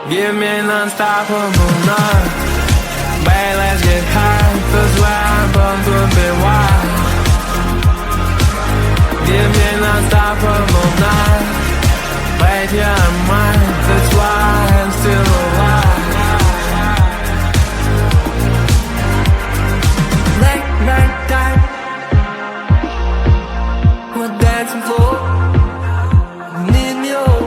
Give me an unstoppable night. Babe, let's get high, 'cause we're born to be wild. Give me an unstoppable night. Babe, you're mine, that's why I'm still alive. Late night time, we're dancing floor. Need me all.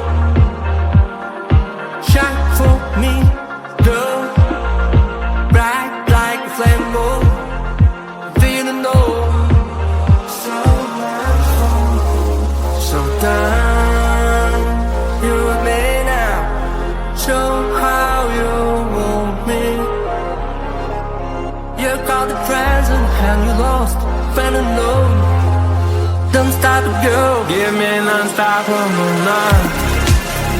Shine for me, girl. Bright like a flame moon. Feeling low. So much fun. So down. You and me now. Show how you want me. You caught the present and you lost. Fell alone. Don't stop, girl. Give me an unstoppable night.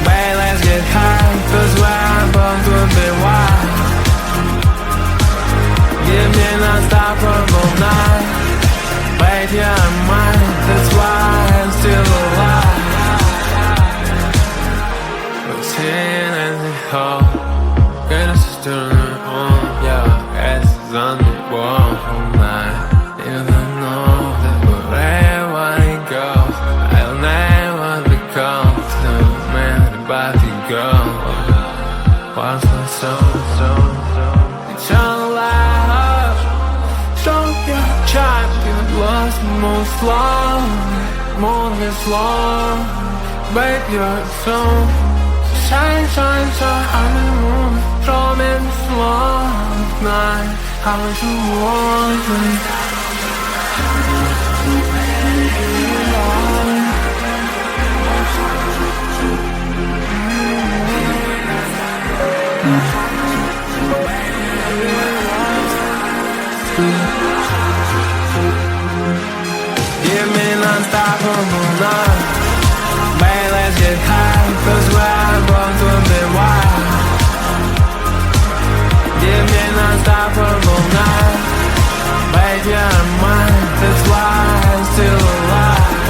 Babe, let's get high, 'cause we're born to be wild. Give me an unstoppable night. Babe, you're mine, that's why I'm still alive. Routine and the whole. Greatest is doing on, yeah, as is on the wall all night. Even know that wherever I go, I'll never become the man about to go. What's my soul? Eternal life. Show your child, you lost most long, more than long. Babe, you're so shine, shine, shine on the moon. Show me the slow night. How would you want me? Give me an unstoppable night. Babe, let's get high, 'cause we're born to be wild. Give me an unstoppable night. Babe, you're mine, that's why I'm still alive.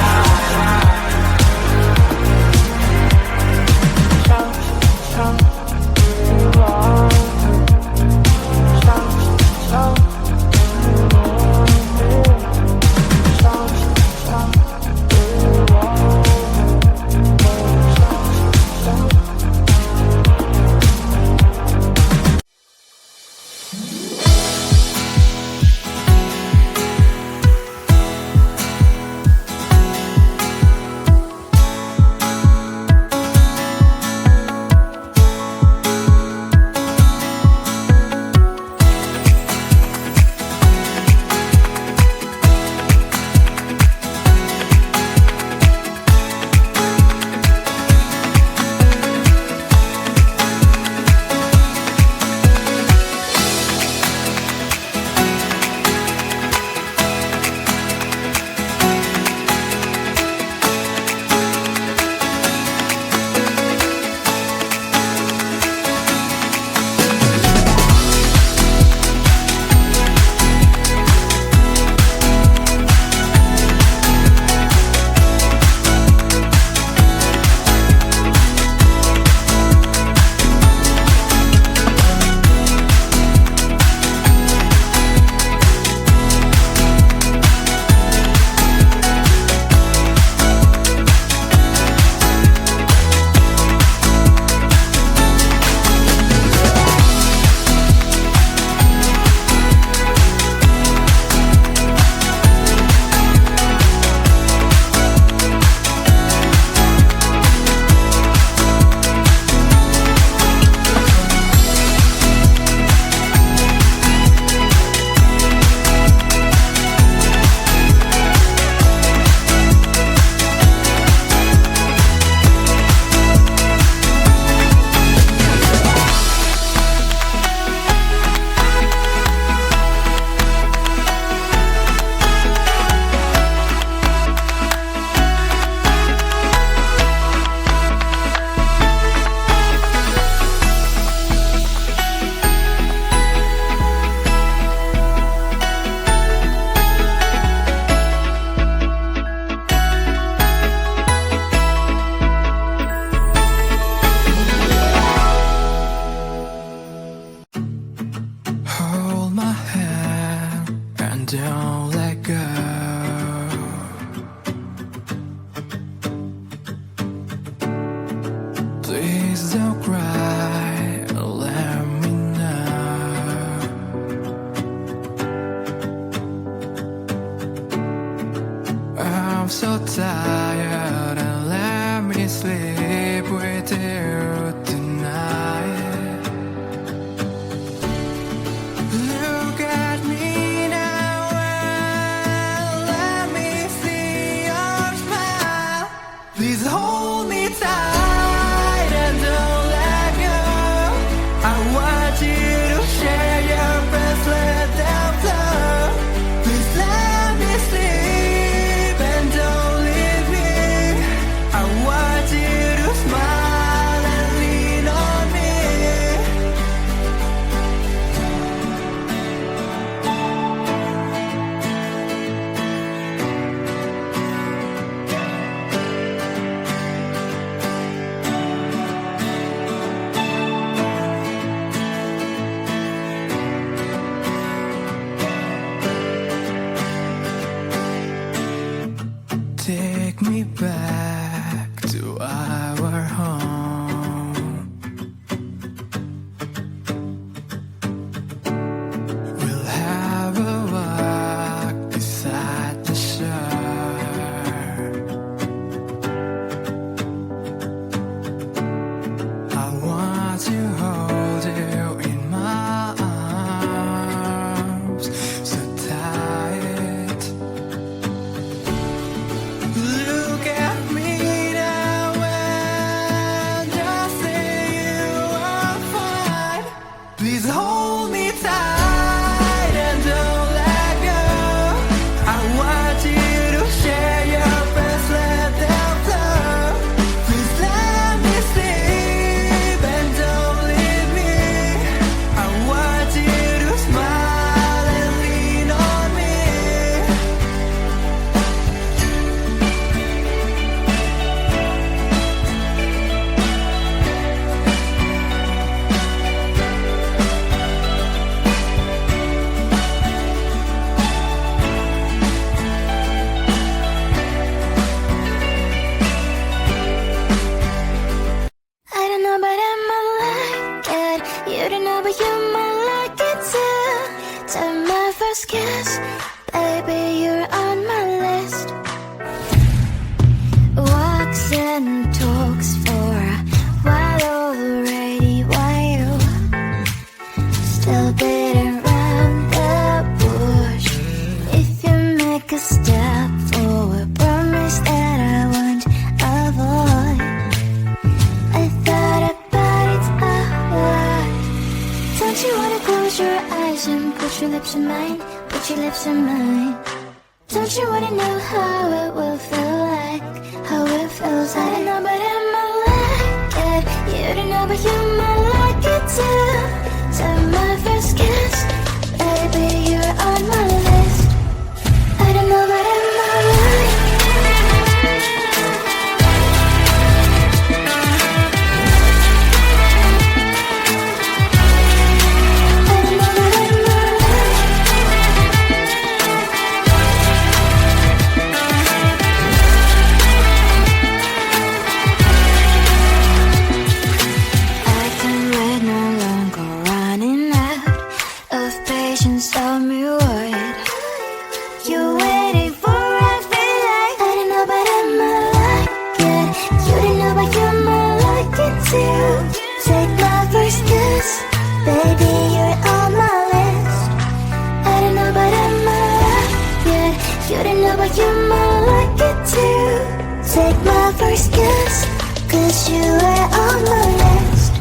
Please don't cry, let me know. I'm so tired and let me sleep with you tonight. Look at me now and let me see your smile. Please hold me tight and don't let go. I want you to share your breath, let them flow. Please let me sleep and don't leave me. I want you to smile and lean on me. Take me back to our home. We'll have a walk beside the shore. I want to hold you in my arms so tight. Look at me now and just say you are fine. Please hold me tight and don't let go. I want you to share your breath, let them flow. Please let me sleep and don't leave me. I want you to smile and lean on me. I don't know, but I might like it. You don't know, but you might like it too. Time my first kiss, baby, you're on my list. Walks and talks for a while already. Why you still beating around the bush? If you make a step forward, promise that I won't avoid. I thought about it a lot. Don't you wanna close your eyes and put your lips in mine? Put your lips in mine. Don't you wanna know how it will feel like? How it feels like? I don't know, but I might like it. You don't know, but you might like it too. Time my first kiss, baby, you're on my list. I don't know, but I might like it. I don't know, but I might like it. I can wait no longer, running out of patience. Tell me what you're waiting for. I feel like I don't know, but I might like it. You don't know, but you might like it too. Take my first kiss, baby, you're on my list. I don't know, but I might like it. You don't know, but you might like it too. Take my first kiss, 'cause you are on my list.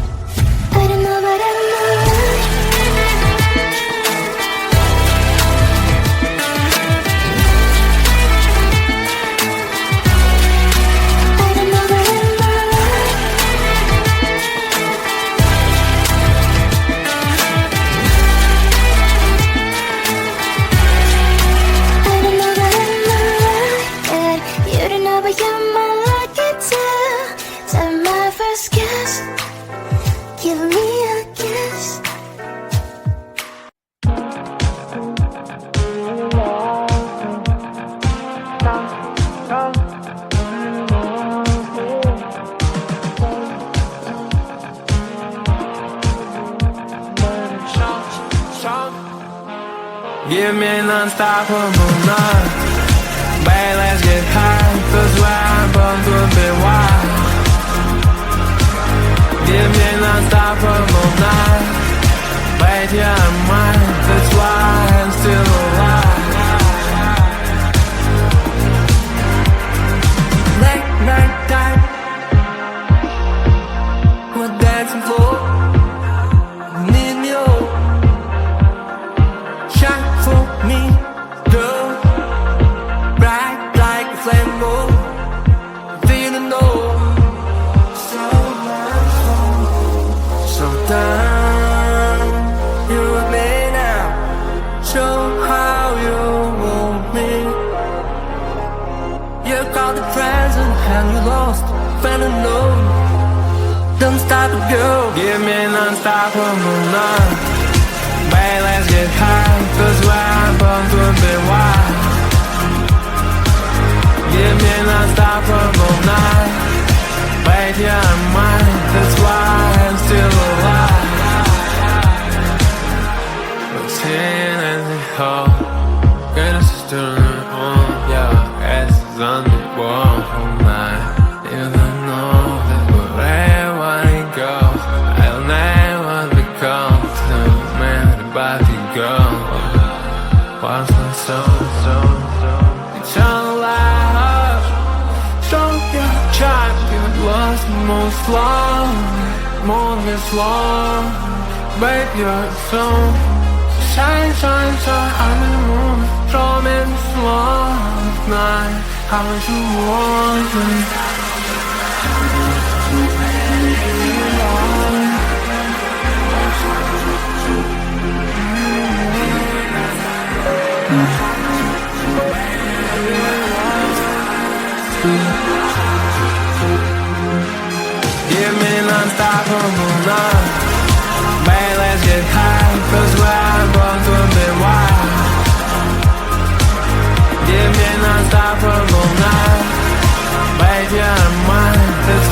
I don't know, but I might like it. I don't know, but I might like it. I don't know, but I might like it. You don't know, but you might like it too. Time my first kiss, give me a kiss. Give me an unstoppable night. Babe, let's get high, 'cause where I'm both will be wild. Give me an unstoppable night. Babe, you're mine, that's why I'm still alive. Late night time, we're dancing for. Need me all. Shine for me, girl. Bright like a flame, oh. Feeling low. So much fun. So down, you with me now. Show how you want me. You got the present and you lost, fell alone. Don't stop it, girl. Give me an unstoppable night. Babe, let's get high, 'cause where I'm both will be wild. Give me an unstoppable night. Babe, you're mine, that's why I'm still alive. What's in and the hole? Goodness is doing it on, yeah. Ass is on the wall all night. You don't know that wherever I go, I'll never become the man about to go. What's my soul? Eternal life. Show your child, you lost most long, more this long. Babe, you're so shine, shine, shine. I'm in the moon, show me this long night. How much you want me? Give me an unstoppable night. Babe, let's get high, 'cause where I'm both will be wild. Give me an unstoppable night. Babe, you're mine, that's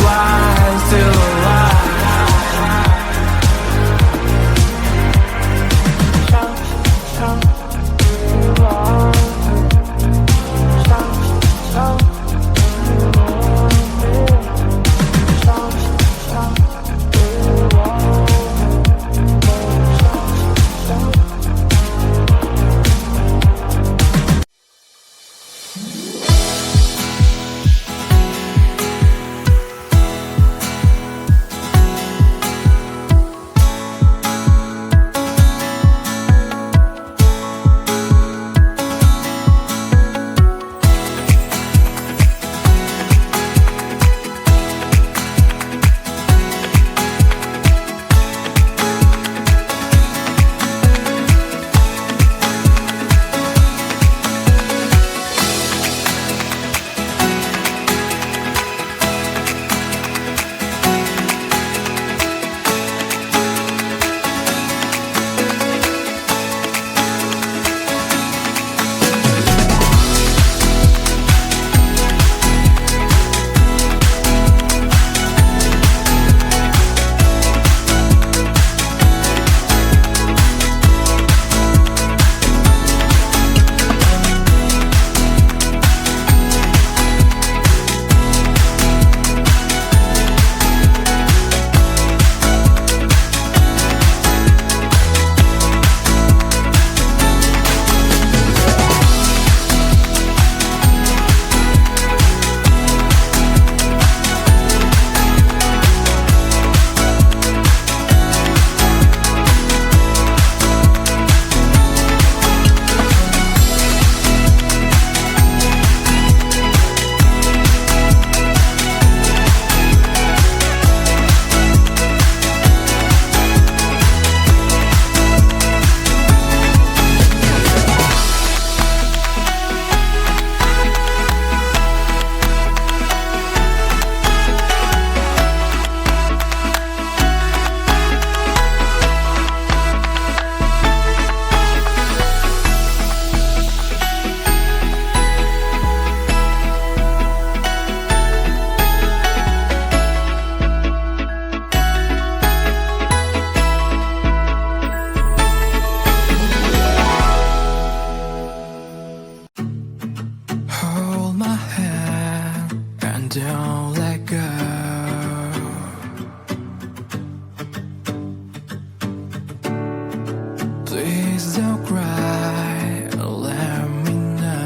Please don't cry, let me know.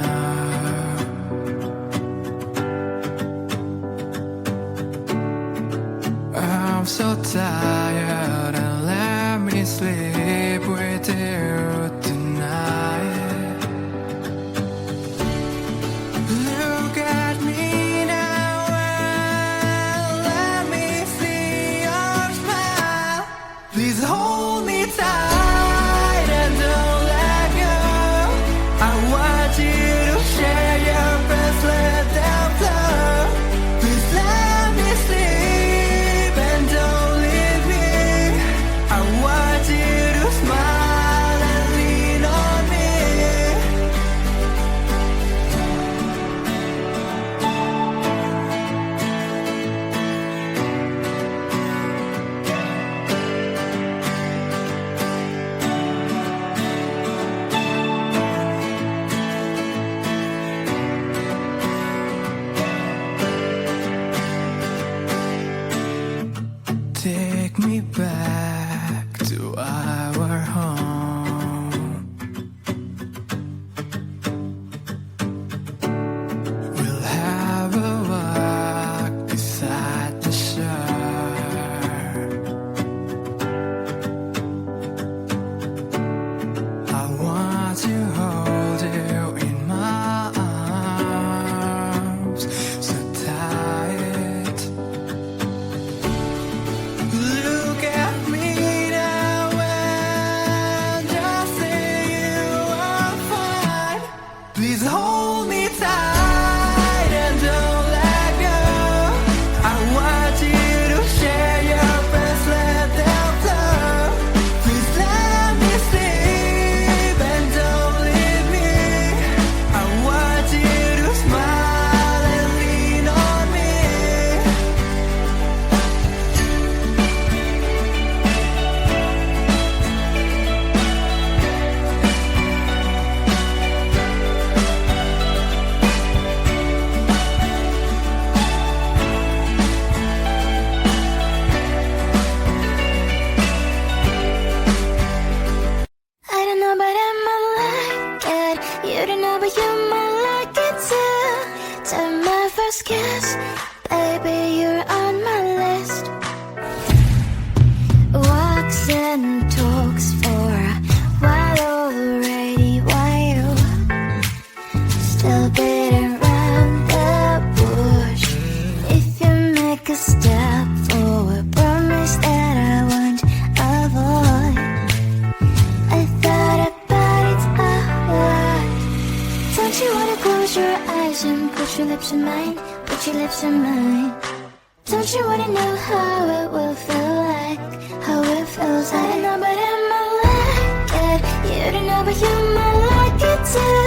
I'm so tired and let me sleep with you tonight. Look at me now and let me see your smile. Please hold me tight and don't let go. I want you to share your breath, let them flow. Please let me sleep and don't leave me. I want you to smile and lean on me. Take me back to our home. We'll have a walk beside the shore. I want to hold you in my arms so tight. Look at me now and just say you are fine. Please hold me tight and don't let go. I want you to share your breath, let them flow. Please let me sleep and don't leave me. I want you to smile and lean on me. I don't know, but I might like it. You don't know, but you might like it too. To my first kiss, baby, you're on my list. Walks and talks for a while already. Why you still beating around the bush? If you make a step forward, promise that I won't avoid. I thought about it a lot. Don't you wanna close your eyes and put your lips in mine? Put your lips in mine. Don't you wanna know how it will feel like? How it feels like? I don't know, but I might like it. You don't know, but you might like it too.